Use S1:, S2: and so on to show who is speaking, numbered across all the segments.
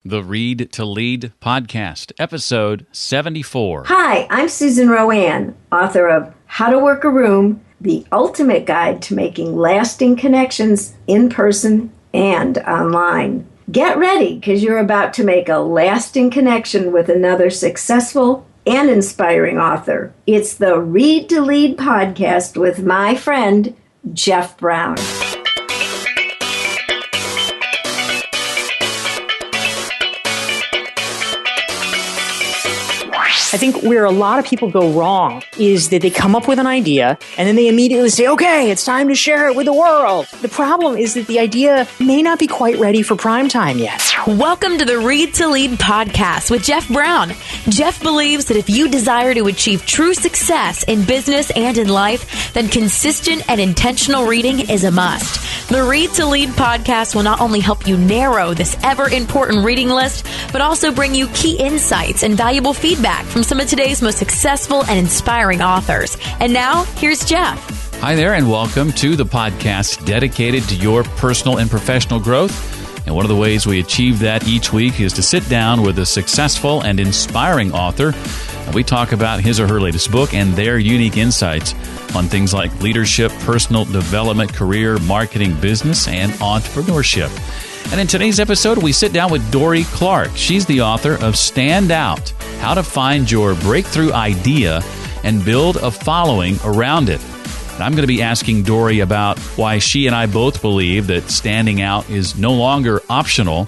S1: The Read to Lead podcast, episode 74.
S2: Hi, I'm Susan Rowan, author of How to Work a Room, the ultimate guide to making lasting connections in person and online. Get ready, because you're about to make a lasting connection with another successful and inspiring author. It's the Read to Lead podcast with my friend, Jeff Brown.
S3: I think where a lot of people go wrong is that they come up with an idea and then they immediately say, okay, it's time to share it with the world. The problem is that the idea may not be quite ready for prime time yet.
S4: Welcome to the Read to Lead podcast with Jeff Brown. Jeff believes that if you desire to achieve true success in business and in life, then consistent and intentional reading is a must. The Read to Lead podcast will not only help you narrow this ever-important reading list, but also bring you key insights and valuable feedback from some of today's most successful and inspiring authors. And now, here's Jeff.
S1: Hi there, and welcome to the podcast dedicated to your personal and professional growth. And one of the ways we achieve that each week is to sit down with a successful and inspiring author. And we talk about his or her latest book and their unique insights on things like leadership, personal development, career, marketing, business, and entrepreneurship. And in today's episode, we sit down with Dorie Clark. She's the author of Stand Out: How to Find Your Breakthrough Idea and Build a Following Around It. And I'm going to be asking Dorie about why she and I both believe that standing out is no longer optional,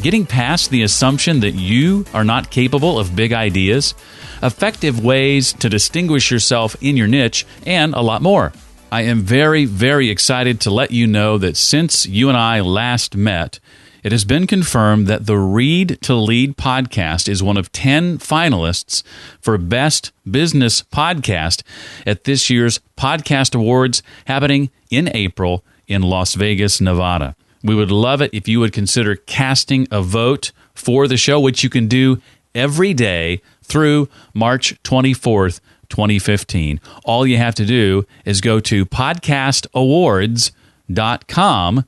S1: getting past the assumption that you are not capable of big ideas, effective ways to distinguish yourself in your niche, and a lot more. I am very, very excited to let you know that since you and I last met, it has been confirmed that the Read to Lead podcast is one of 10 finalists for Best Business Podcast at this year's Podcast Awards happening in April in Las Vegas, Nevada. We would love it if you would consider casting a vote for the show, which you can do every day through March 24th, 2015. All you have to do is go to podcastawards.com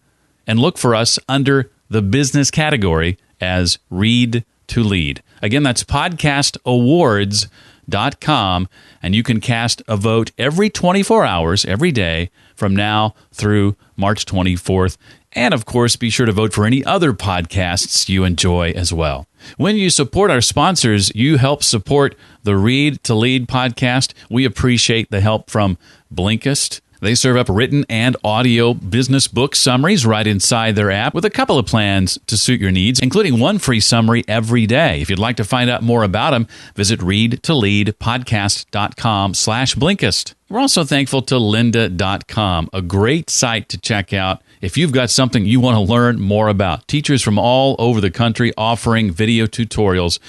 S1: and look for us under the business category as Read to Lead. Again, that's podcastawards.com, and you can cast a vote every 24 hours, every day, from now through March 24th. And, of course, be sure to vote for any other podcasts you enjoy as well. When you support our sponsors, you help support the Read to Lead podcast. We appreciate the help from Blinkist. They serve up written and audio business book summaries right inside their app with a couple of plans to suit your needs, including one free summary every day. If you'd like to find out more about them, visit readtoleadpodcast.com/Blinkist. We're also thankful to lynda.com, a great site to check out if you've got something you want to learn more about. Teachers from all over the country offering video tutorials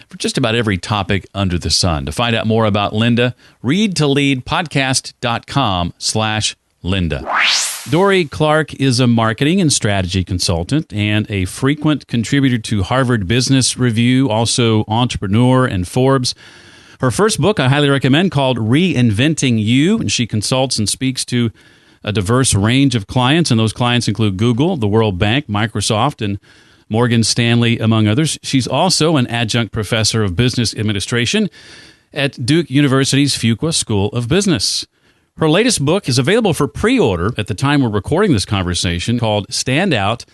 S1: for just about every topic under the sun. To find out more about Lynda, readtoleadpodcast.com/Lynda. Dorie Clark is a marketing and strategy consultant and a frequent contributor to Harvard Business Review, also Entrepreneur and Forbes. Her first book I highly recommend, called Reinventing You, and she consults and speaks to a diverse range of clients, and those clients include Google, the World Bank, Microsoft, and Morgan Stanley, among others. She's also an adjunct professor of business administration at Duke University's Fuqua School of Business. Her latest book is available for pre-order at the time we're recording this conversation, called Stand Out: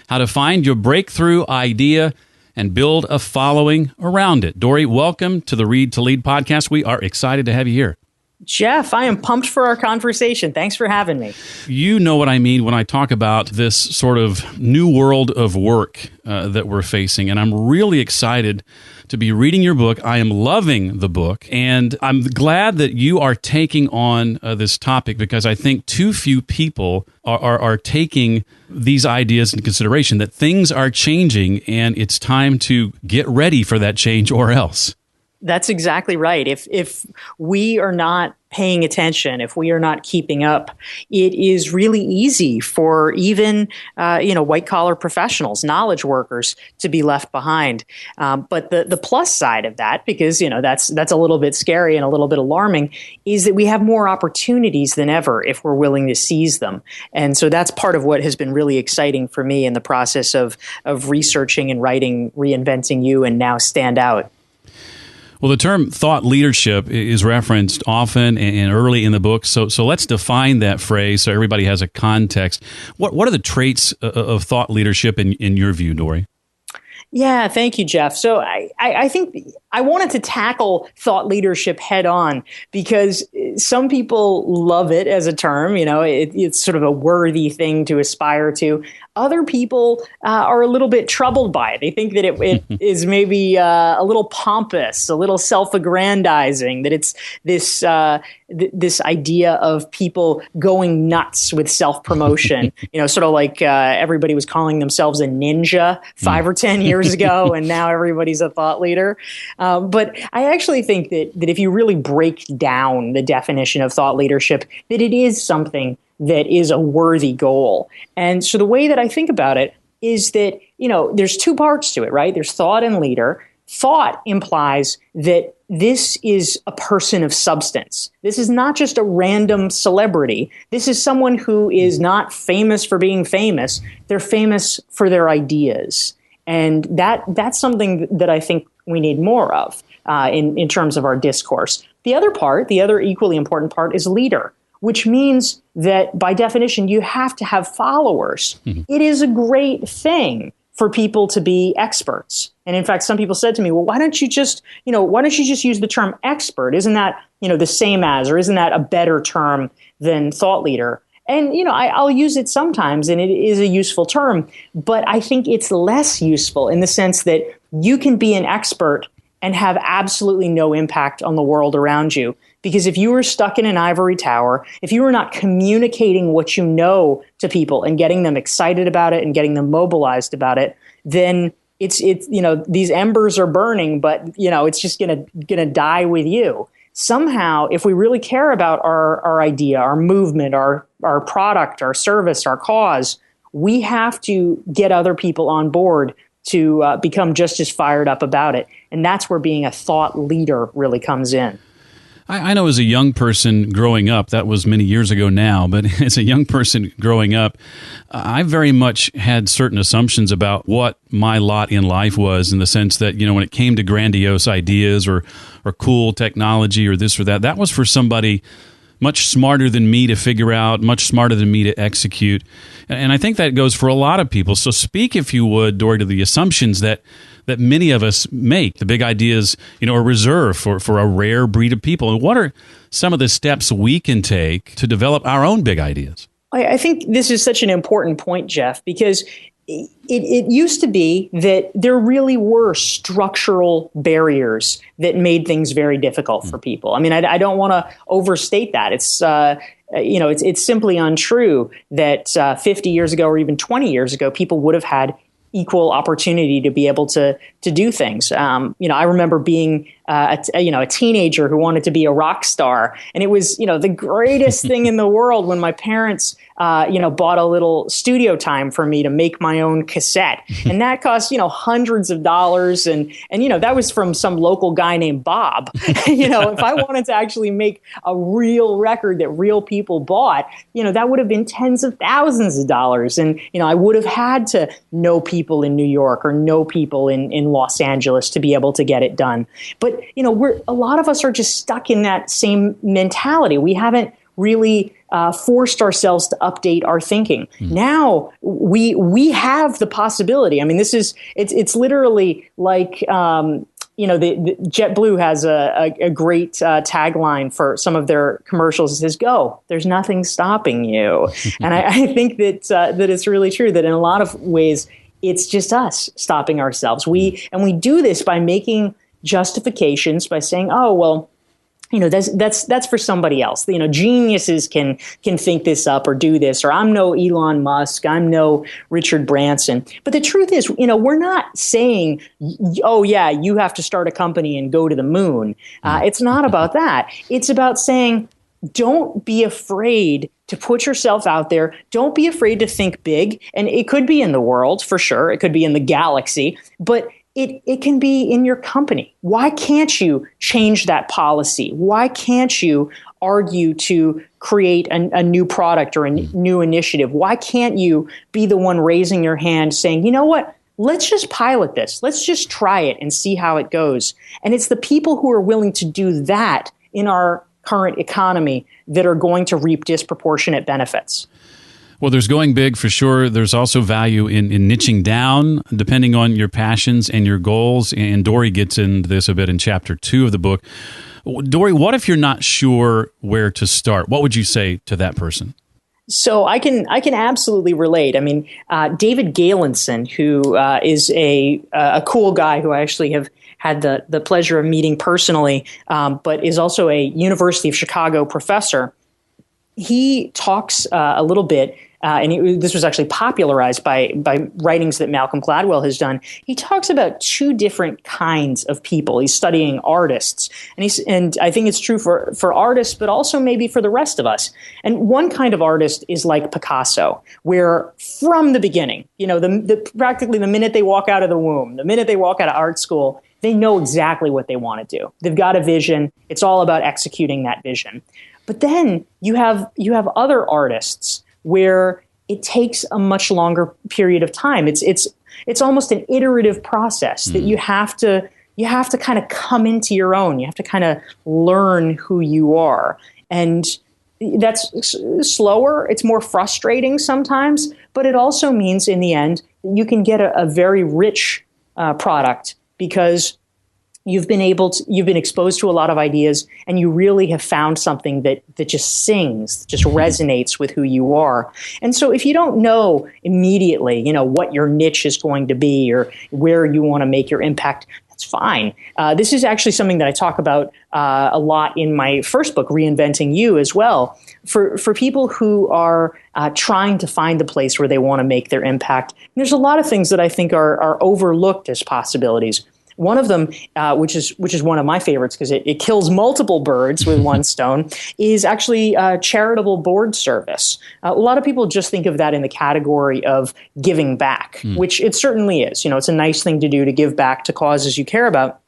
S1: How to Find Your Breakthrough Idea and Build a Following Around It. Dorie, welcome to the Read to Lead podcast. We are excited to have you here.
S3: Jeff, I am pumped for our conversation. Thanks for having me.
S1: You know what I mean when I talk about this sort of new world of work that we're facing, and I'm really excited to be reading your book. I am loving the book, and I'm glad that you are taking on this topic, because I think too few people are taking these ideas into consideration, that things are changing, and it's time to get ready for that change or else.
S3: That's exactly right. If we are not paying attention, if we are not keeping up, it is really easy for even, white collar professionals, knowledge workers to be left behind. But the plus side of that, because, that's a little bit scary and a little bit alarming, is that we have more opportunities than ever if we're willing to seize them. And so that's part of what has been really exciting for me in the process of researching and writing Reinventing You and now Stand Out.
S1: Well, the term thought leadership is referenced often and early in the book. So let's define that phrase so everybody has a context. What are the traits of thought leadership in your view, Dorie?
S3: Yeah, thank you, Jeff. So I think I wanted to tackle thought leadership head on because some people love it as a term. It's sort of a worthy thing to aspire to. Other people are a little bit troubled by it. They think that it is maybe a little pompous, a little self-aggrandizing, that it's this idea of people going nuts with self-promotion. Sort of like everybody was calling themselves a ninja 5 or 10 years ago, and now everybody's a thought leader. But I actually think that if you really break down the definition of thought leadership, that it is something that is a worthy goal. And so the way that I think about it is that, there's two parts to it, right? There's thought and leader. Thought implies that this is a person of substance. This is not just a random celebrity. This is someone who is not famous for being famous. They're famous for their ideas. And that's something that I think we need more of in terms of our discourse. The other equally important part is leader, which means that by definition, you have to have followers. Mm-hmm. It is a great thing for people to be experts. And in fact, some people said to me, well, why don't you just use the term expert? Isn't that, the same as, or isn't that a better term than thought leader? And, I'll use it sometimes, and it is a useful term, but I think it's less useful in the sense that you can be an expert and have absolutely no impact on the world around you. Because if you were stuck in an ivory tower, if you were not communicating what you know to people and getting them excited about it and getting them mobilized about it, then it's these embers are burning, but it's just gonna die with you. Somehow, if we really care about our idea, our movement, our product, our service, our cause, we have to get other people on board to become just as fired up about it. And that's where being a thought leader really comes in.
S1: I know as a young person growing up, that was many years ago now, but as a young person growing up, I very much had certain assumptions about what my lot in life was, in the sense that, when it came to grandiose ideas or cool technology or this or that, that was for somebody much smarter than me to figure out, much smarter than me to execute. And I think that goes for a lot of people. So speak, if you would, Dorie, to the assumptions that many of us make. The big ideas, are reserved for a rare breed of people. And what are some of the steps we can take to develop our own big ideas?
S3: I think this is such an important point, Jeff, because it used to be that there really were structural barriers that made things very difficult for people. I mean, I don't want to overstate that. It's simply untrue that 50 years ago or even 20 years ago, people would have had equal opportunity to be able to do things. I remember being a teenager who wanted to be a rock star, and it was the greatest thing in the world when my parents bought a little studio time for me to make my own cassette, and that cost hundreds of dollars, and that was from some local guy named Bob. If I wanted to actually make a real record that real people bought, that would have been tens of thousands of dollars, and I would have had to know people in New York or know people in Los Angeles to be able to get it done. But a lot of us are just stuck in that same mentality. We haven't really forced ourselves to update our thinking. Now we have the possibility. I mean, it's literally like the JetBlue has a great tagline for some of their commercials. It says, "Go, there's nothing stopping you." And I think that it's really true that in a lot of ways it's just us stopping ourselves. We do this by making justifications, by saying, "Oh, well, that's for somebody else. Geniuses can think this up or do this, or I'm no Elon Musk, I'm no Richard Branson." But the truth is, we're not saying, "Oh yeah, you have to start a company and go to the moon." It's not about that. It's about saying, don't be afraid to put yourself out there. Don't be afraid to think big. And it could be in the world, for sure. It could be in the galaxy, but it can be in your company. Why can't you change that policy? Why can't you argue to create a new product or a new initiative? Why can't you be the one raising your hand saying, you know what? Let's just pilot this. Let's just try it and see how it goes. And it's the people who are willing to do that in our current economy that are going to reap disproportionate benefits.
S1: Well, there's going big for sure. There's also value in niching down, depending on your passions and your goals. And Dorie gets into this a bit in chapter 2 of the book. Dorie, what if you're not sure where to start? What would you say to that person?
S3: So I can absolutely relate. I mean, David Galenson, who is a cool guy who I actually have had the pleasure of meeting personally, but is also a University of Chicago professor. He talks a little bit, this was actually popularized by writings that Malcolm Gladwell has done. He talks about two different kinds of people. He's studying artists, and I think it's true for artists, but also maybe for the rest of us. And one kind of artist is like Picasso, where from the beginning, practically the minute they walk out of the womb, the minute they walk out of art school, they know exactly what they want to do. They've got a vision. It's all about executing that vision. But then you have other artists where it takes a much longer period of time. It's almost an iterative process that you have to kind of come into your own. You have to kind of learn who you are. And that's slower. It's more frustrating sometimes, but it also means in the end you can get a very rich product because you've been exposed to a lot of ideas, and you really have found something that just sings, just resonates with who you are. And so if you don't know immediately, what your niche is going to be or where you want to make your impact, that's fine. This is actually something that I talk about a lot in my first book, Reinventing You, as well. For people who are trying to find the place where they want to make their impact, there's a lot of things that I think are overlooked as possibilities. One of them, which is one of my favorites because it kills multiple birds with one stone, is actually charitable board service. A lot of people just think of that in the category of giving back, which it certainly is. It's a nice thing to do to give back to causes you care about.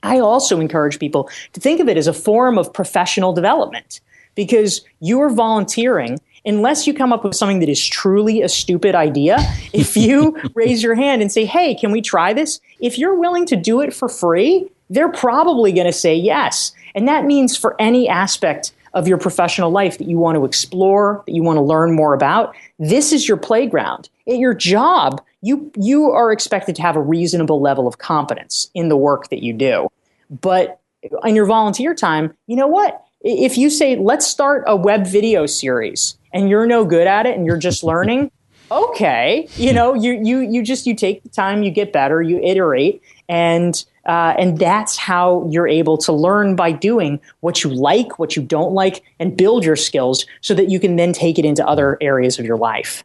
S3: I also encourage people to think of it as a form of professional development because you're volunteering. Unless you come up with something that is truly a stupid idea, if you raise your hand and say, hey, can we try this? If you're willing to do it for free, they're probably going to say yes. And that means for any aspect of your professional life that you want to explore, that you want to learn more about, this is your playground. At your job, you are expected to have a reasonable level of competence in the work that you do. But in your volunteer time, you know what? If you say, let's start a web video series and you're no good at it and you're just learning, okay, you take the time, you get better, you iterate, and that's how you're able to learn by doing what you like, what you don't like, and build your skills so that you can then take it into other areas of your life.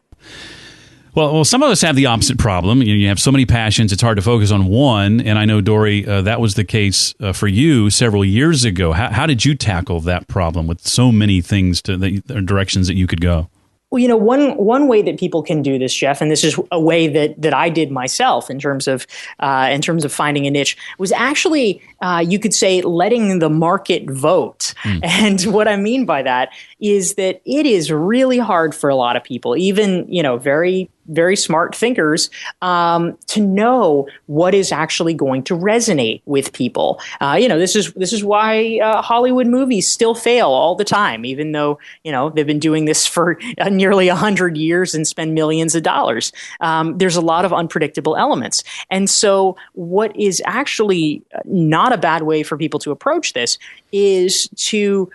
S1: Well, some of us have the opposite problem. You have so many passions, it's hard to focus on one. And I know, Dorie, that was the case for you several years ago. How did you tackle that problem with so many things directions that you could go?
S3: Well, one way that people can do this, Jeff, and this is a way that I did myself in terms of finding a niche, was actually you could say letting the market vote. And what I mean by that is that it is really hard for a lot of people, even very very smart thinkers, to know what is actually going to resonate with people. This is why Hollywood movies still fail all the time, even though they've been doing this for nearly 100 years and spend millions of dollars. There's a lot of unpredictable elements, and so what is actually not a bad way for people to approach this is to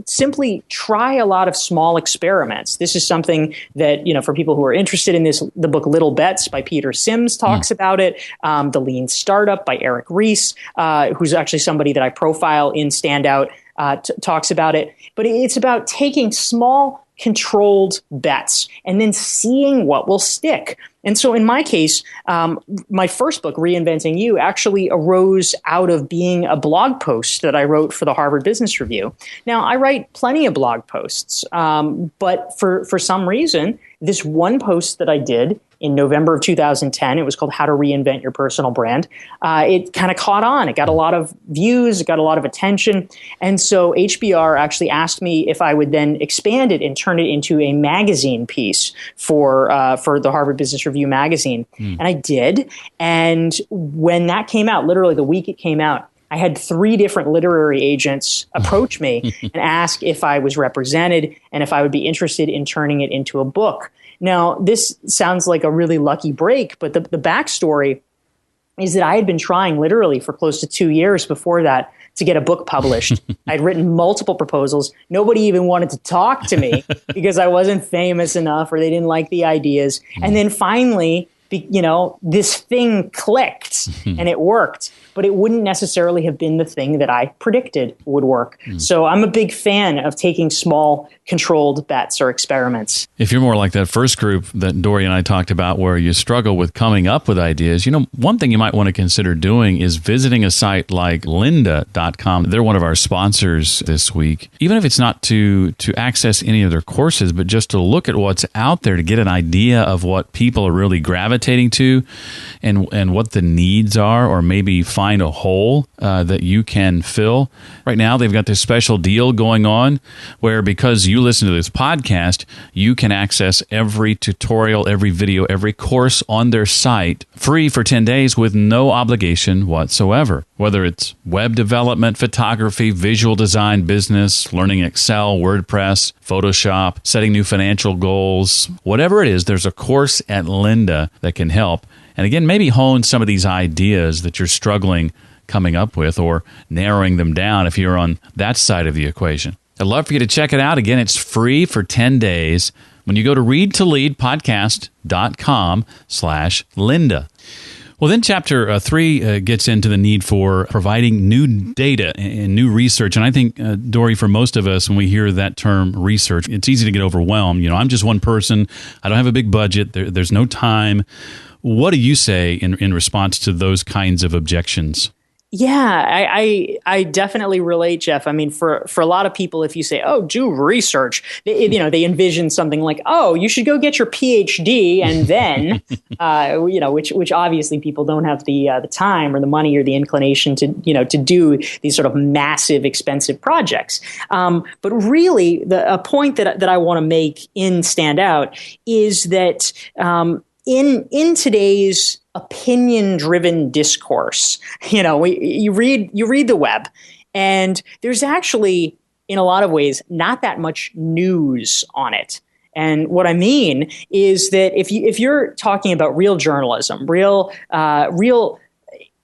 S3: simply try a lot of small experiments. This is something that, for people who are interested in this, the book Little Bets by Peter Sims talks about it. The Lean Startup by Eric Ries, who's actually somebody that I profile in Standout, talks about it. But it's about taking small controlled bets and then seeing what will stick. And so in my case, my first book, Reinventing You, actually arose out of being a blog post that I wrote for the Harvard Business Review. Now, I write plenty of blog posts, but for some reason, this one post that I did in November of 2010, it was called How to Reinvent Your Personal Brand. It kind of caught on. It got a lot of views. It got a lot of attention. And so HBR actually asked me if I would then expand it and turn it into a magazine piece for the Harvard Business Review magazine. And I did. And when that came out, literally the week it came out, I had 3 different literary agents approach me and ask if I was represented and if I would be interested in turning it into a book. Now, this sounds like a really lucky break, but the backstory is that I had been trying literally for close to 2 years before that to get a book published. I'd written multiple proposals. Nobody even wanted to talk to me because I wasn't famous enough or they didn't like the ideas. And then finally, this thing clicked and it worked, but it wouldn't necessarily have been the thing that I predicted would work. So I'm a big fan of taking small, controlled bets or experiments.
S1: If you're more like that first group that Dorie and I talked about where you struggle with coming up with ideas, one thing you might want to consider doing is visiting a site like lynda.com. They're one of our sponsors this week. Even if it's not to access any of their courses, but just to look at what's out there to get an idea of what people are really gravitating to and what the needs are, or maybe find a hole that you can fill. Right now, they've got this special deal going on where because you listen to this podcast, you can access every tutorial, every video, every course on their site free for 10 days with no obligation whatsoever. Whether it's web development, photography, visual design, business, learning Excel, WordPress, Photoshop, setting new financial goals, whatever it is, there's a course at Lynda that can help. And again, maybe hone some of these ideas that you're struggling coming up with or narrowing them down if you're on that side of the equation. I'd love for you to check it out. Again, it's free for 10 days when you go to readtoleadpodcast.com/Lynda. Well, then chapter 3 gets into the need for providing new data and new research. And I think, Dorie, for most of us, when we hear that term research, it's easy to get overwhelmed. I'm just one person. I don't have a big budget. There's no time. What do you say in response to those kinds of objections?
S3: Yeah, I definitely relate, Jeff. I mean, for a lot of people, if you say, "Oh, do research," they envision something like, "Oh, you should go get your PhD," and then, which obviously people don't have the time or the money or the inclination to do these sort of massive, expensive projects. But really, a point that I want to make in Stand Out is that in today's opinion-driven discourse, you read the web, and there's actually, in a lot of ways, not that much news on it. And what I mean is that if you're talking about real journalism, real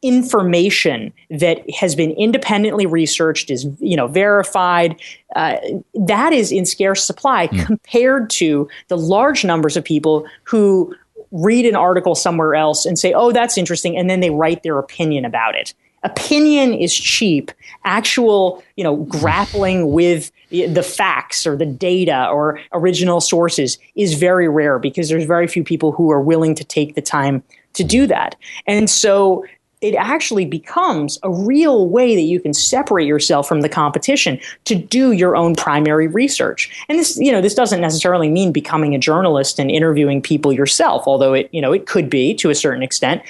S3: information that has been independently researched, is verified, that is in scarce supply compared to the large numbers of people who read an article somewhere else and say, "Oh, that's interesting," and then they write their opinion about it. Opinion is cheap. Actual, grappling with the facts or the data or original sources is very rare because there's very few people who are willing to take the time to do that. And so it actually becomes a real way that you can separate yourself from the competition to do your own primary research. And this doesn't necessarily mean becoming a journalist and interviewing people yourself, although it could be to a certain extent.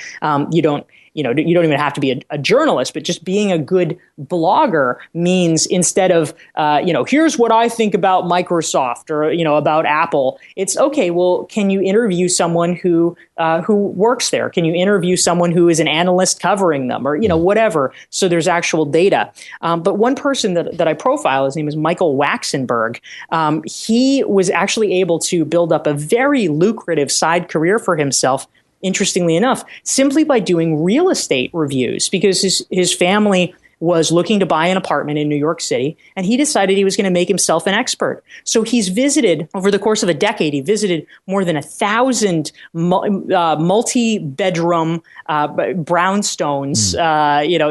S3: You don't even have to be a journalist, but just being a good blogger means instead of, here's what I think about Microsoft or, about Apple, it's okay, well, can you interview someone who works there? Can you interview someone who is an analyst covering them or, whatever? So there's actual data. But one person that I profile, his name is Michael Waxenberg. He was actually able to build up a very lucrative side career for himself, interestingly enough, simply by doing real estate reviews, because his family was looking to buy an apartment in New York City, and he decided he was going to make himself an expert. So he's visited, over the course of a decade, he visited more than 1,000 multi-bedroom brownstones,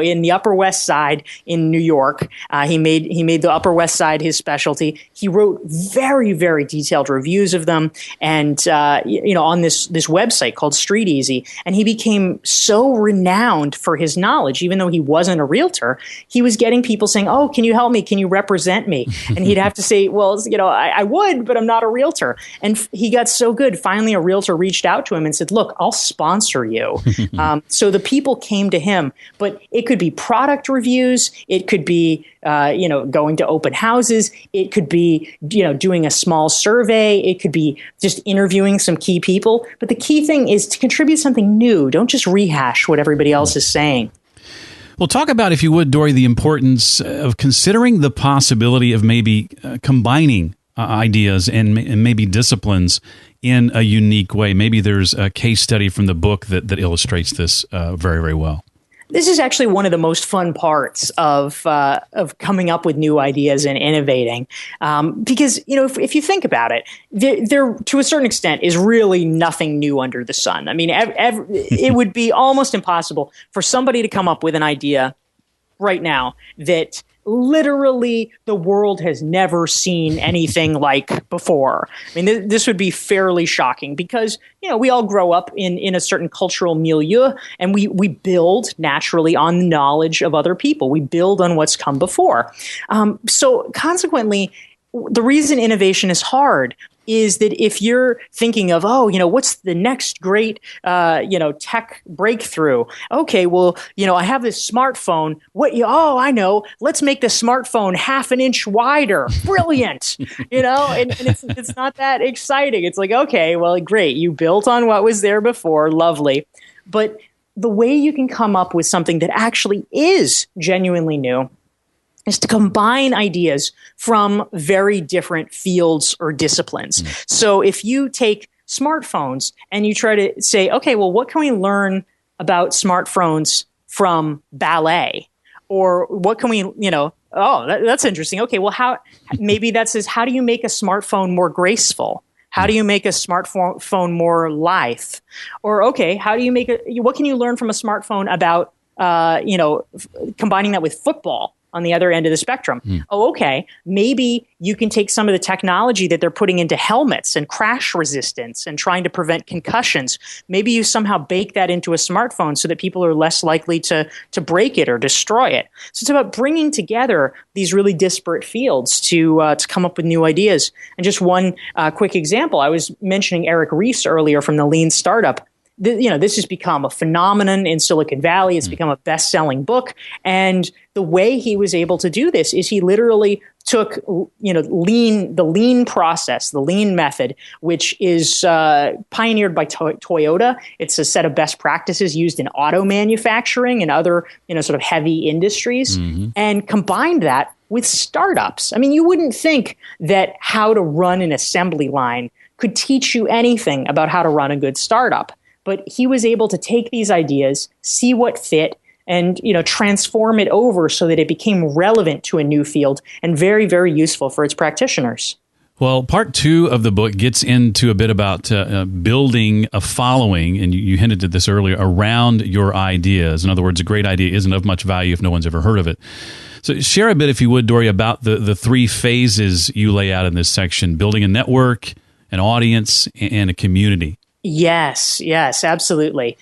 S3: in the Upper West Side in New York. He made the Upper West Side his specialty. He wrote very, very detailed reviews of them, and on this website called Street Easy. And he became so renowned for his knowledge, even though he wasn't a realtor. He was getting people saying, "Oh, can you help me? Can you represent me?" And he'd have to say, "Well, I would, but I'm not a realtor." And he got so good. Finally, a realtor reached out to him and said, "Look, I'll sponsor you." So the people came to him, but it could be product reviews. It could be, going to open houses. It could be, doing a small survey. It could be just interviewing some key people. But the key thing is to contribute something new. Don't just rehash what everybody else is saying.
S1: Well, talk about, if you would, Dorie, the importance of considering the possibility of maybe combining ideas and maybe disciplines in a unique way. Maybe there's a case study from the book that illustrates this very, very well.
S3: This is actually one of the most fun parts of coming up with new ideas and innovating, because if you think about it, there to a certain extent is really nothing new under the sun. I mean, it would be almost impossible for somebody to come up with an idea right now that literally the world has never seen anything like before. I mean, this would be fairly shocking because, we all grow up in a certain cultural milieu, and we build naturally on the knowledge of other people. We build on what's come before. So consequently, the reason innovation is hard is that if you're thinking of, what's the next great, tech breakthrough? Okay, well, I have this smartphone. I know. Let's make the smartphone half an inch wider. Brilliant. And it's not that exciting. It's like, okay, well, great. You built on what was there before. Lovely. But the way you can come up with something that actually is genuinely new is to combine ideas from very different fields or disciplines. So if you take smartphones and you try to say, okay, well, what can we learn about smartphones from ballet? Or what can we, that's interesting. Okay, well, how do you make a smartphone more graceful? How do you make a smartphone more lithe? Or, okay, what can you learn from a smartphone about, combining that with football on the other end of the spectrum? Oh, okay. Maybe you can take some of the technology that they're putting into helmets and crash resistance and trying to prevent concussions. Maybe you somehow bake that into a smartphone so that people are less likely to break it or destroy it. So it's about bringing together these really disparate fields to come up with new ideas. And just one quick example, I was mentioning Eric Ries earlier from the Lean Startup. This has become a phenomenon in Silicon Valley. It's become a best-selling book. And the way he was able to do this is he literally took, the lean process, the lean method, which is pioneered by Toyota. It's a set of best practices used in auto manufacturing and other, sort of heavy industries, and combined that with startups. I mean, you wouldn't think that how to run an assembly line could teach you anything about how to run a good startup. But he was able to take these ideas, see what fit, and transform it over so that it became relevant to a new field and very, very useful for its practitioners.
S1: Well, part 2 of the book gets into a bit about building a following, and you hinted at this earlier, around your ideas. In other words, a great idea isn't of much value if no one's ever heard of it. So share a bit, if you would, Dorie, about the 3 phases you lay out in this section: building a network, an audience, and a community.
S3: Yes, absolutely.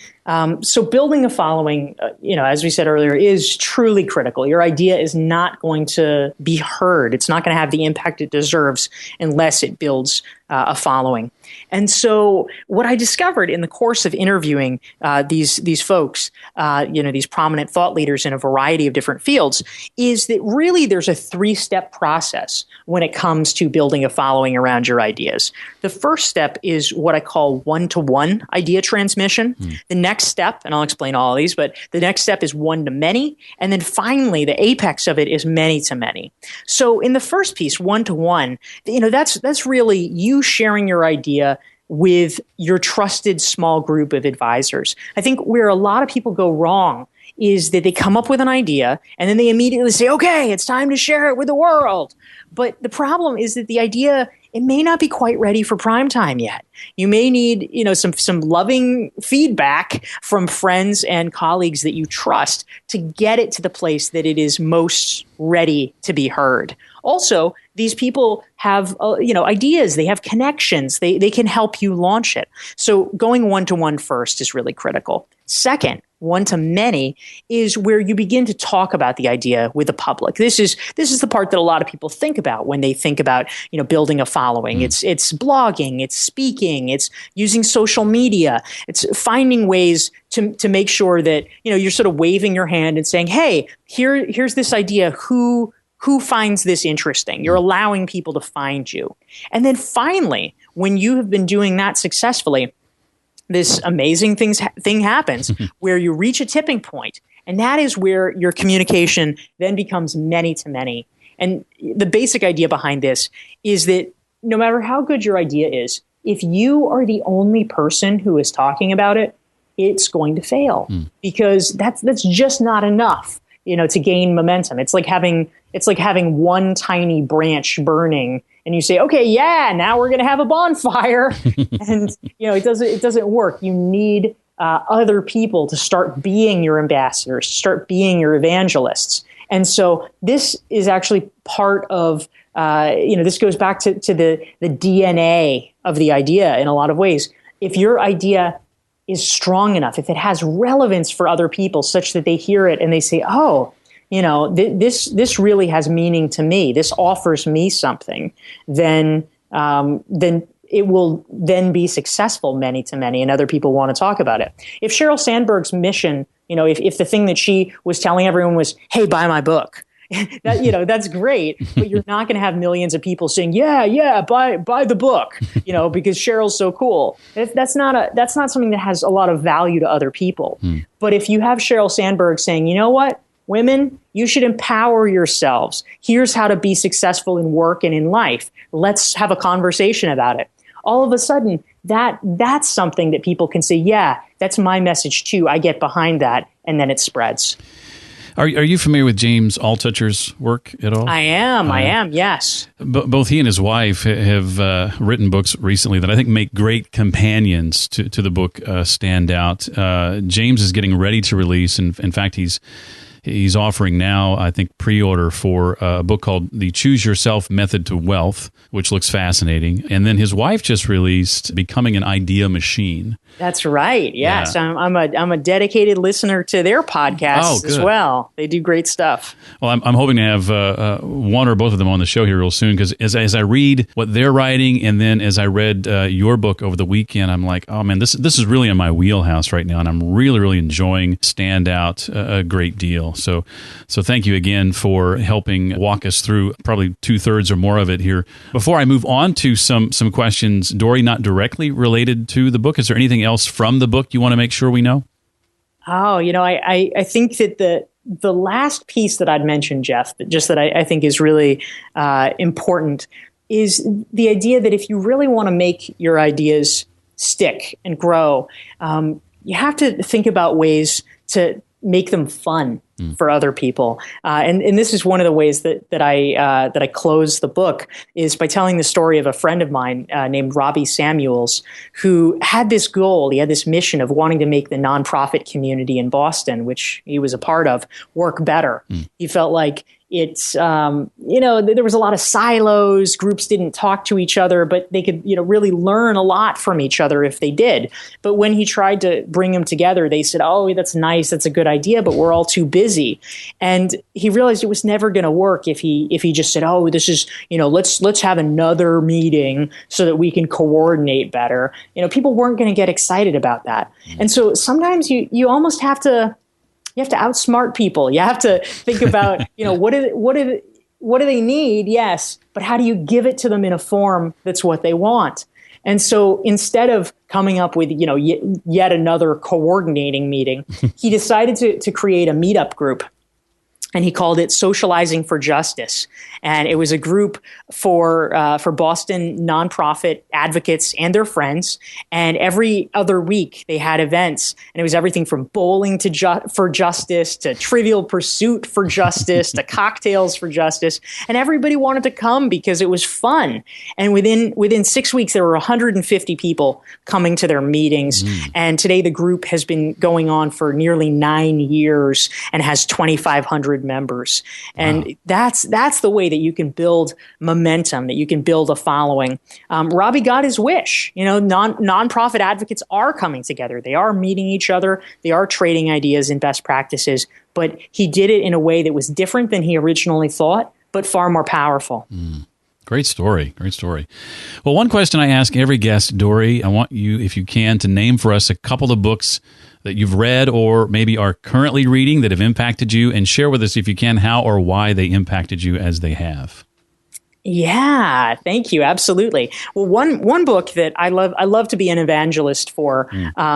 S3: So building a following, as we said earlier, is truly critical. Your idea is not going to be heard. It's not going to have the impact it deserves unless it builds a following. And so what I discovered in the course of interviewing these folks, these prominent thought leaders in a variety of different fields, is that really there's a 3-step process when it comes to building a following around your ideas. The first step is what I call one-to-one idea transmission. The next step, and I'll explain all of these, but the next step is one-to-many. And then finally, the apex of it is many-to-many. So in the first piece, one-to-one, that's really you sharing your idea with your trusted small group of advisors. I think where a lot of people go wrong is that they come up with an idea and then they immediately say, okay, it's time to share it with the world. But the problem is that the idea, it may not be quite ready for prime time yet. You may need, some loving feedback from friends and colleagues that you trust to get it to the place that it is most ready to be heard. Also, these people have, ideas. They have connections. They can help you launch it. So going one-to-one first is really critical. Second, one-to-many is where you begin to talk about the idea with the public. This is the part that a lot of people think about when they think about, building a following. It's blogging, it's speaking, it's using social media, it's finding ways to make sure that, you're sort of waving your hand and saying, hey, here's this idea. Who finds this interesting? You're allowing people to find you. And then finally, when you have been doing that successfully, this amazing thing happens where you reach a tipping point, and that is where your communication then becomes many to many. And the basic idea behind this is that no matter how good your idea is, if you are the only person who is talking about it, it's going to fail because that's just not enough, to gain momentum. It's like having one tiny branch burning and you say, okay, yeah, now we're going to have a bonfire. And, it doesn't work. You need other people to start being your ambassadors, start being your evangelists. And so this is actually part of, this goes back to the DNA of the idea in a lot of ways. If your idea is strong enough, if it has relevance for other people such that they hear it and they say, oh, this really has meaning to me, this offers me something, then it will then be successful many to many, and other people want to talk about it. If Sheryl Sandberg's mission, if the thing that she was telling everyone was, hey, buy my book, that's great, but you're not going to have millions of people saying, yeah, buy the book, because Cheryl's so cool. That's not something that has a lot of value to other people. But if you have Sheryl Sandberg saying, you know what, women, you should empower yourselves. Here's how to be successful in work and in life. Let's have a conversation about it. All of a sudden, that's something that people can say, yeah, that's my message too. I get behind that, and then it spreads.
S1: Are you familiar with James Altucher's work at all?
S3: I am, yes.
S1: Both he and his wife have written books recently that I think make great companions to the book stand out. James is getting ready to release, and in fact, he's offering now, I think, pre-order for a book called The Choose Yourself Method to Wealth, which looks fascinating. And then his wife just released Becoming an Idea Machine. That's right. Yes. Yeah. I'm a dedicated listener to their podcasts as well. They do great stuff. Well, I'm hoping to have one or both of them on the show here real soon, because as I read what they're writing, and then as I read your book over the weekend, I'm like, oh man, this is really in my wheelhouse right now, and I'm really, really enjoying Stand Out a great deal. So thank you again for helping walk us through probably 2/3 or more of it here. Before I move on to some questions, Dorie, not directly related to the book, is there anything else from the book you want to make sure we know? Oh, I think that the last piece that I'd mentioned, Jeff, that I think is really important, is the idea that if you really want to make your ideas stick and grow, you have to think about ways to make them fun for other people. And this is one of the ways that I close the book, is by telling the story of a friend of mine named Robbie Samuels, who had this goal. He had this mission of wanting to make the nonprofit community in Boston, which he was a part of, work better. He felt like it's, there was a lot of silos. Groups didn't talk to each other, but they could, really learn a lot from each other if they did. But when he tried to bring them together, they said, oh, that's nice. That's a good idea, but we're all too busy. And he realized it was never going to work if he just said, oh, this is, let's have another meeting so that we can coordinate better. People weren't going to get excited about that. And so sometimes you almost have to, outsmart people. You have to think about, what do they need? Yes. But how do you give it to them in a form that's what they want? And so instead of coming up with, yet another coordinating meeting, he decided to create a meetup group.
S3: and he called it Socializing for Justice. And it was a group for Boston nonprofit advocates and their friends. And every other week they had events, and it was everything from bowling for justice to Trivial Pursuit for justice to cocktails for justice. And everybody wanted to come because it was fun. And within 6 weeks, there were 150 people coming to their meetings. And today the group has been going on for nearly 9 years and has 2,500 members. And that's the way that you can build momentum, that you can build a following. Robbie got his wish. Nonprofit advocates are coming together. They are meeting each other. They are trading ideas and best practices. But he did it in a way that was different than he originally thought, but far more powerful.
S1: Great story. Great story. Well, one question I ask every guest, Dorie, I want you, if you can, to name for us a couple of books that you've read or maybe are currently reading that have impacted you, and share with us, if you can, how or why they impacted you as they have.
S3: Yeah, thank you. Absolutely. Well, one book that I love to be an evangelist for,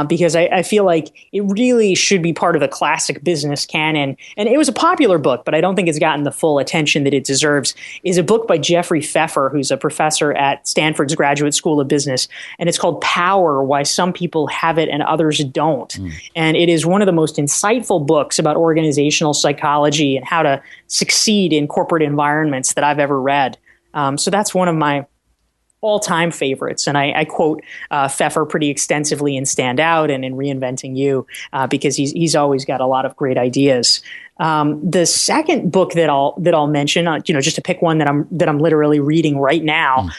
S3: because I feel like it really should be part of the classic business canon. And it was a popular book, but I don't think it's gotten the full attention that it deserves, is a book by Jeffrey Pfeffer, who's a professor at Stanford's Graduate School of Business. And it's called Power: Why Some People Have It and Others Don't. And it is one of the most insightful books about organizational psychology and how to succeed in corporate environments that I've ever read. So that's one of my all-time favorites. And I quote Pfeffer pretty extensively in Stand Out and in Reinventing You, because he's always got a lot of great ideas. The second book that I'll mention, just to pick one that I'm literally reading right now,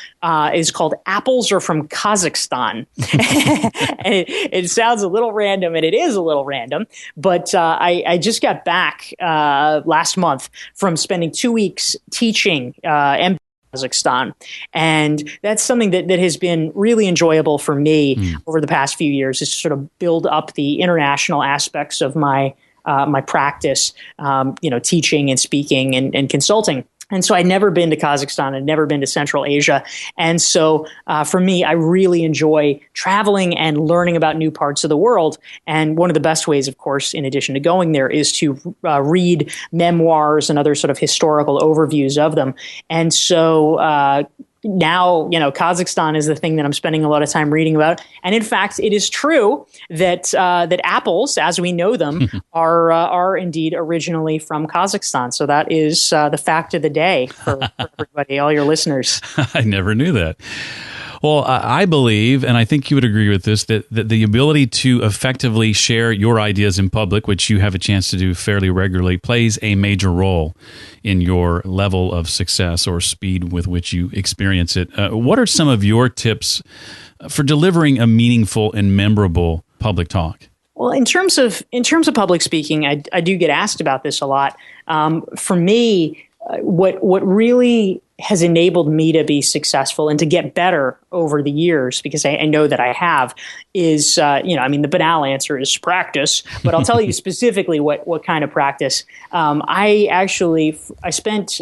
S3: is called Apples Are from Kazakhstan. And it sounds a little random, and it is a little random, but I just got back last month from spending 2 weeks teaching Kazakhstan. And that's something that has been really enjoyable for me over the past few years, is to sort of build up the international aspects of my practice, teaching and speaking and consulting. And so I'd never been to Kazakhstan. I'd never been to Central Asia. And so for me, I really enjoy traveling and learning about new parts of the world. And one of the best ways, of course, in addition to going there, is to read memoirs and other sort of historical overviews of them. And so now, Kazakhstan is the thing that I'm spending a lot of time reading about. And in fact, it is true that apples, as we know them, are indeed originally from Kazakhstan. So that is the fact of the day for everybody, all your listeners.
S1: I never knew that. Well, I believe, and I think you would agree with this, that the ability to effectively share your ideas in public, which you have a chance to do fairly regularly, plays a major role in your level of success or speed with which you experience it. What are some of your tips for delivering a meaningful and memorable public talk?
S3: Well, in terms of public speaking, I do get asked about this a lot. For me, what really has enabled me to be successful and to get better over the years, because I know that I have, is, the banal answer is practice, but I'll tell you specifically what kind of practice. I spent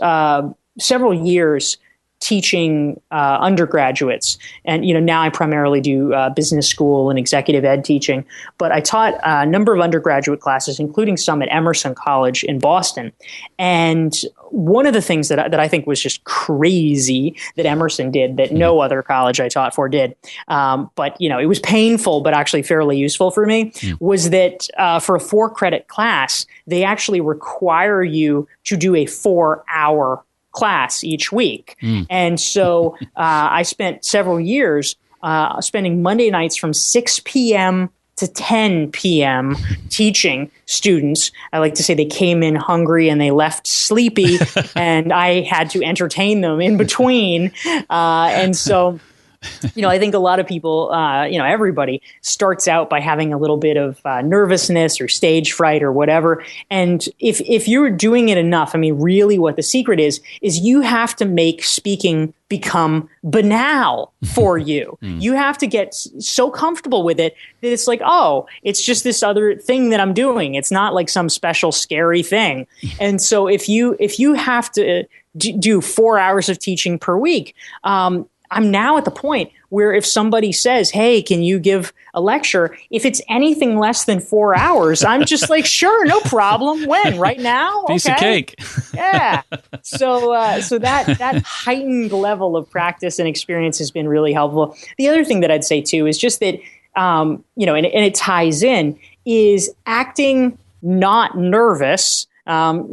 S3: several years teaching undergraduates. And, now I primarily do business school and executive ed teaching. But I taught a number of undergraduate classes, including some at Emerson College in Boston. And one of the things that I think was just crazy that Emerson did that no other college I taught for did, but, it was painful but actually fairly useful for me, was that for a 4-credit class, they actually require you to do a 4-hour class each week. And so I spent several years spending Monday nights from 6 p.m. to 10 p.m. teaching students. I like to say they came in hungry and they left sleepy, and I had to entertain them in between. And so I think a lot of people, everybody starts out by having a little bit of nervousness or stage fright or whatever. And if you're doing it enough, really what the secret is you have to make speaking become banal for you. You have to get so comfortable with it that it's like, oh, it's just this other thing that I'm doing. It's not like some special scary thing. And so if you have to do 4 hours of teaching per week, I'm now at the point where if somebody says, hey, can you give a lecture? If it's anything less than 4 hours, I'm just like, sure, no problem. When? Right now?
S1: Piece of cake.
S3: Yeah. So that heightened level of practice and experience has been really helpful. The other thing that I'd say too is just that, and it ties in, is acting not nervous,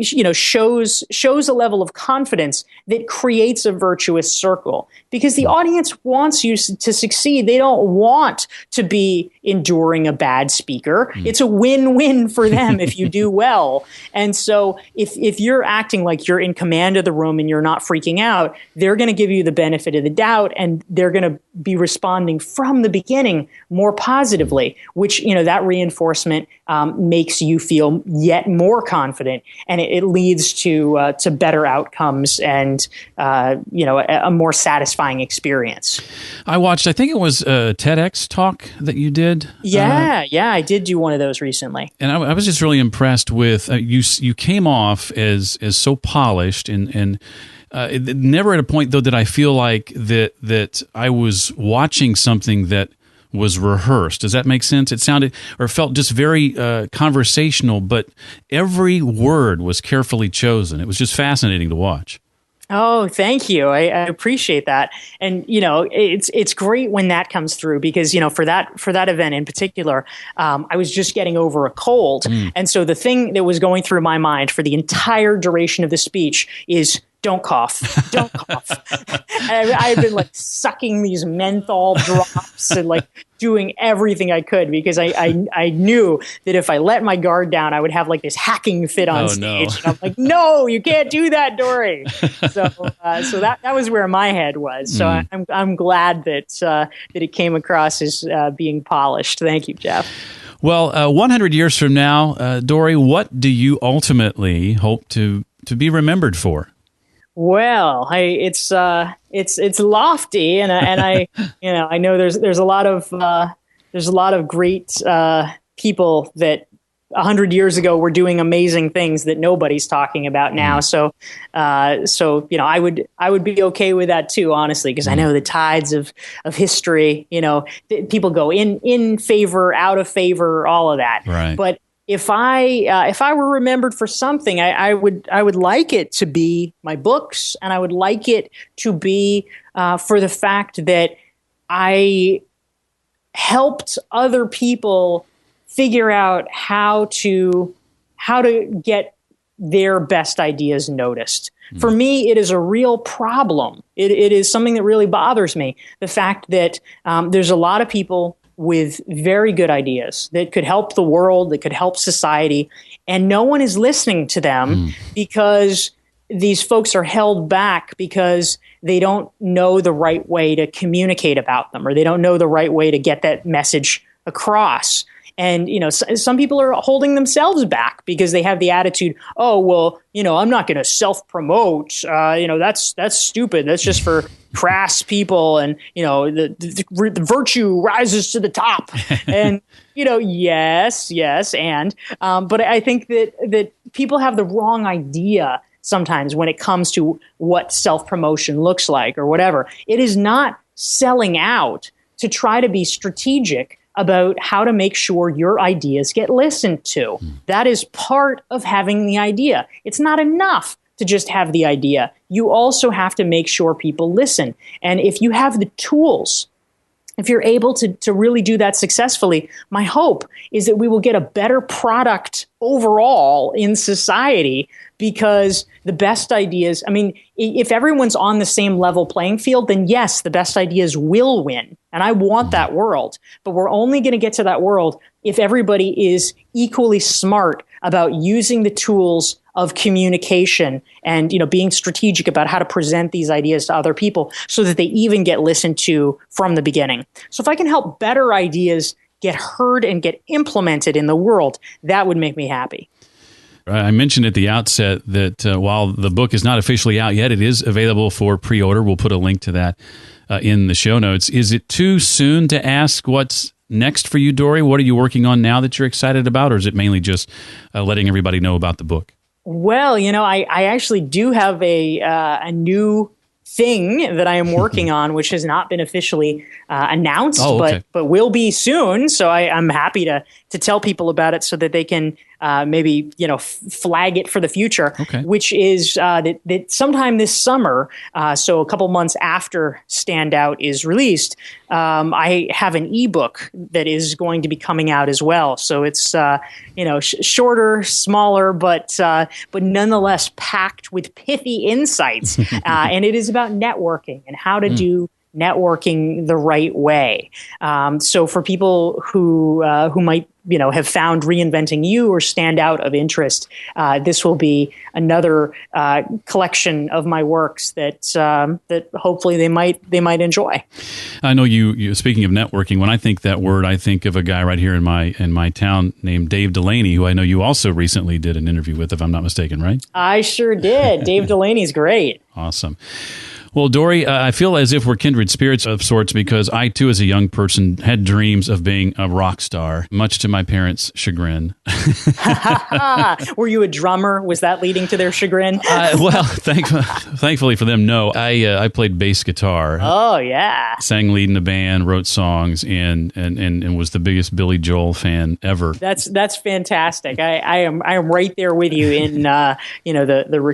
S3: shows a level of confidence that creates a virtuous circle, because the audience wants you to succeed. They don't want to be enduring a bad speaker. It's a win-win for them if you do well. And so if you're acting like you're in command of the room and you're not freaking out, they're going to give you the benefit of the doubt, and they're going to be responding from the beginning more positively, which, that reinforcement makes you feel yet more confident, and it leads to better outcomes and a more satisfying experience.
S1: I think it was a TEDx talk that you did.
S3: Yeah, I did do one of those recently,
S1: and I was just really impressed with you came off as so polished and. Never at a point though did I feel like that I was watching something that was rehearsed. Does that make sense? It sounded or felt just very conversational, but every word was carefully chosen. It was just fascinating to watch.
S3: Oh, thank you. I appreciate that. And, it's great when that comes through because, for that event in particular, I was just getting over a cold. And so the thing that was going through my mind for the entire duration of the speech is don't cough, don't cough. I've been sucking these menthol drops and doing everything I could because I knew that if I let my guard down, I would have this hacking fit on stage.
S1: No.
S3: And I'm like, no, you can't do that, Dorie. So that was where my head was. So I'm glad that it came across as being polished. Thank you, Jeff.
S1: Well, 100 years from now, Dorie, what do you ultimately hope to be remembered for?
S3: Well, it's lofty, and I I know there's a lot of great people that 100 years ago were doing amazing things that nobody's talking about now. So I would be okay with that too, honestly, because I know the tides of history. People go in favor, out of favor, all of that.
S1: Right.
S3: But if I were remembered for something, I would like it to be my books, and I would like it to be for the fact that I helped other people figure out how to get their best ideas noticed. For me, it is a real problem. It is something that really bothers me. The fact that there's a lot of people with very good ideas that could help the world, that could help society, and no one is listening to them because these folks are held back because they don't know the right way to communicate about them, or they don't know the right way to get that message across. And, some people are holding themselves back because they have the attitude, oh, well, I'm not going to self-promote. That's stupid. That's just for crass people. And, the virtue rises to the top. And, yes. But I think that people have the wrong idea sometimes when it comes to what self-promotion looks like or whatever. It is not selling out to try to be strategic about how to make sure your ideas get listened to. That is part of having the idea. It's not enough to just have the idea. You also have to make sure people listen. And if you have the tools, if you're able to really do that successfully, my hope is that we will get a better product overall in society, because the best ideas, if everyone's on the same level playing field, then yes, the best ideas will win. And I want that world. But we're only going to get to that world if everybody is equally smart about using the tools of communication and, being strategic about how to present these ideas to other people so that they even get listened to from the beginning. So if I can help better ideas get heard and get implemented in the world, that would make me happy.
S1: I mentioned at the outset that while the book is not officially out yet, it is available for pre-order. We'll put a link to that in the show notes. Is it too soon to ask what's next for you, Dorie? What are you working on now that you're excited about, or is it mainly just letting everybody know about the book?
S3: Well, I actually do have a new thing that I am working on, which has not been officially announced,
S1: okay.
S3: but will be soon. So I'm happy to tell people about it so that they can maybe flag it for the future.
S1: Okay.
S3: Which is that sometime this summer, so a couple months after Standout is released, I have an ebook that is going to be coming out as well. So it's shorter, smaller, but nonetheless packed with pithy insights, and it is about networking and how to do networking the right way. So for people who might have found Reinventing You or Stand Out of interest, this will be another collection of my works that hopefully they might enjoy.
S1: I know you. Speaking of networking, when I think that word, I think of a guy right here in my town named Dave Delaney, who I know you also recently did an interview with, if I'm not mistaken, right?
S3: I sure did. Dave Delaney's great.
S1: Awesome. Well, Dorie, I feel as if we're kindred spirits of sorts because I, too, as a young person, had dreams of being a rock star, much to my parents' chagrin.
S3: Were you a drummer? Was that leading to their chagrin?
S1: Well, thankfully for them, no. I played bass guitar.
S3: Oh, yeah.
S1: Sang lead in a band, wrote songs, and was the biggest Billy Joel fan ever.
S3: That's fantastic. I am right there with you in the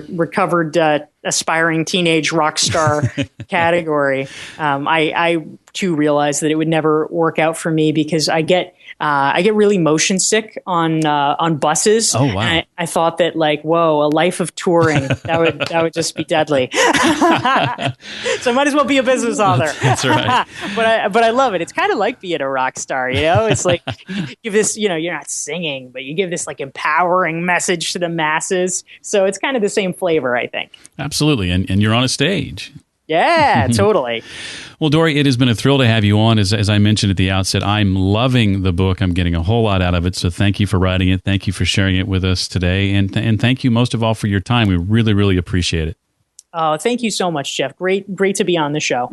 S3: recovered aspiring teenage rock star category. I too realized that it would never work out for me because I get really motion sick on buses.
S1: Oh, wow.
S3: And I thought that a life of touring that would just be deadly. So I might as well be a business author.
S1: That's right.
S3: But I love it. It's kind of like being a rock star, It's like you give this, you're not singing, but you give this empowering message to the masses. So it's kind of the same flavor, I think.
S1: Absolutely. And you're on a stage.
S3: Yeah, totally.
S1: Well, Dorie, it has been a thrill to have you on. As I mentioned at the outset, I'm loving the book. I'm getting a whole lot out of it. So thank you for writing it. Thank you for sharing it with us today. And thank you most of all for your time. We really, really appreciate it.
S3: Oh, thank you so much, Jeff. Great to be on the show.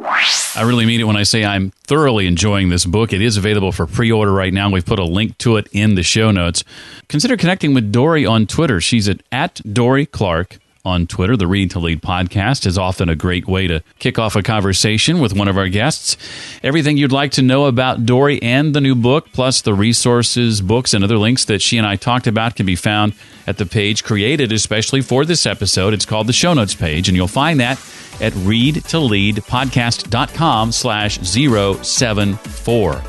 S1: I really mean it when I say I'm thoroughly enjoying this book. It is available for pre-order right now. We've put a link to it in the show notes. Consider connecting with Dorie on Twitter. She's at Dorie Clark on Twitter. The Read to Lead podcast is often a great way to kick off a conversation with one of our guests. Everything you'd like to know about Dorie and the new book, plus the resources, books, and other links that she and I talked about can be found at the page created especially for this episode. It's called the Show Notes page, and you'll find that at readtoleadpodcast.com/074.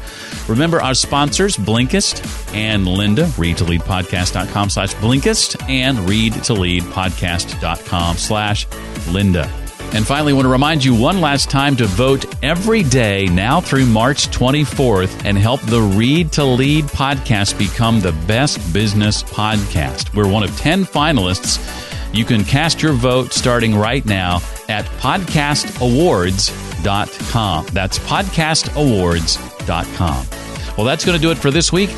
S1: Remember our sponsors, Blinkist and Linda, readtoleadpodcast.com/Blinkist and readtoleadpodcast.com/Linda. And finally, I want to remind you one last time to vote every day now through March 24th and help the Read to Lead podcast become the best business podcast. We're one of 10 finalists. You can cast your vote starting right now at podcastawards.com. That's podcastawards.com. Well, that's going to do it for this week.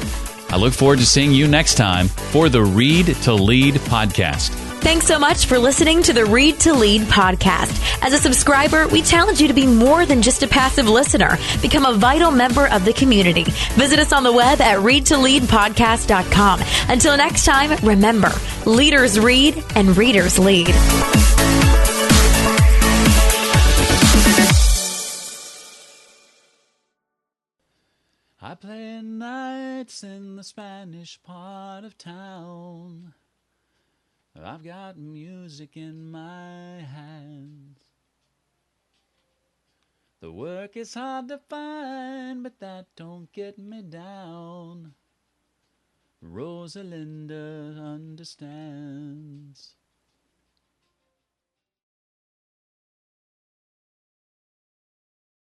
S1: I look forward to seeing you next time for the Read to Lead podcast.
S4: Thanks so much for listening to the Read to Lead podcast. As a subscriber, we challenge you to be more than just a passive listener. Become a vital member of the community. Visit us on the web at readtoleadpodcast.com. Until next time, remember, leaders read and readers lead.
S1: I play nights in the Spanish part of town. I've got music in my hands. The work is hard to find, but that don't get me down. Rosalinda understands.